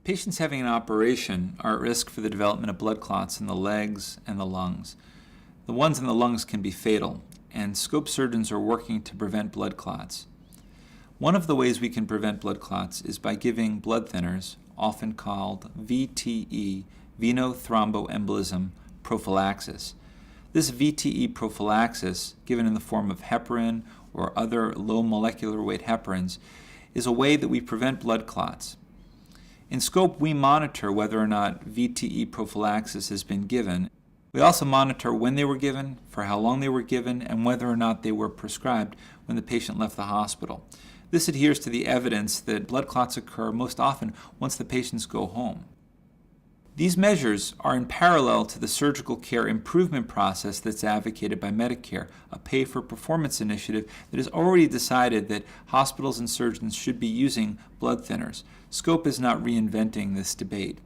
Patients having an operation are at risk for the development of blood clots in the legs and the lungs. The ones in the lungs can be fatal, and SCOAP surgeons are working to prevent blood clots. One of the ways we can prevent blood clots is by giving blood thinners, often called VTE, venothromboembolism prophylaxis. This VTE prophylaxis, given in the form of heparin or other low molecular weight heparins, is a way that we prevent blood clots. In SCOAP, we monitor whether or not VTE prophylaxis has been given. We also monitor when they were given, for how long they were given, and whether or not they were prescribed when the patient left the hospital. This adheres to the evidence that blood clots occur most often once the patients go home. These measures are in parallel to the surgical care improvement process that's advocated by Medicare, a pay-for-performance initiative that has already decided that hospitals and surgeons should be using blood thinners. SCOAP is not reinventing this debate.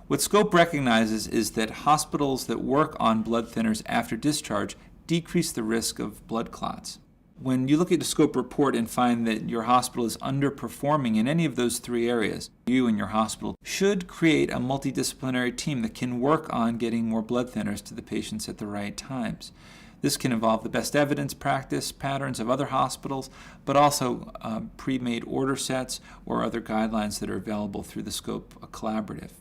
What SCOAP recognizes is that hospitals that work on blood thinners after discharge decrease the risk of blood clots. When you look at a SCOAP report and find that your hospital is underperforming in any of those three areas, you and your hospital should create a multidisciplinary team that can work on getting more blood thinners to the patients at the right times. This can involve the best evidence practice patterns of other hospitals, but also pre-made order sets or other guidelines that are available through the SCOAP collaborative.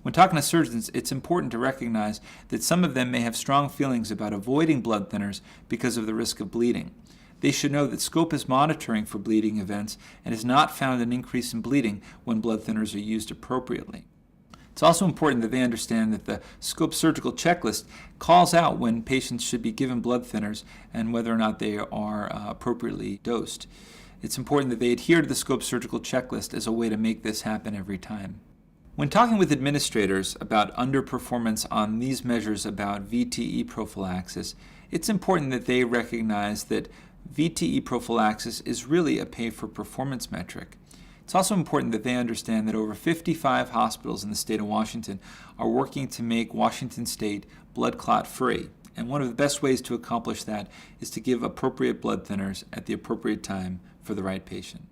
When talking to surgeons, it's important to recognize that some of them may have strong feelings about avoiding blood thinners because of the risk of bleeding. They should know that SCOAP is monitoring for bleeding events and has not found an increase in bleeding when blood thinners are used appropriately. It's also important that they understand that the SCOAP surgical checklist calls out when patients should be given blood thinners and whether or not they are appropriately dosed. It's important that they adhere to the SCOAP surgical checklist as a way to make this happen every time. When talking with administrators about underperformance on these measures about VTE prophylaxis, it's important that they recognize that VTE prophylaxis is really a pay-for-performance metric. It's also important that they understand that over 55 hospitals in the state of Washington are working to make Washington State blood clot free. And one of the best ways to accomplish that is to give appropriate blood thinners at the appropriate time for the right patient.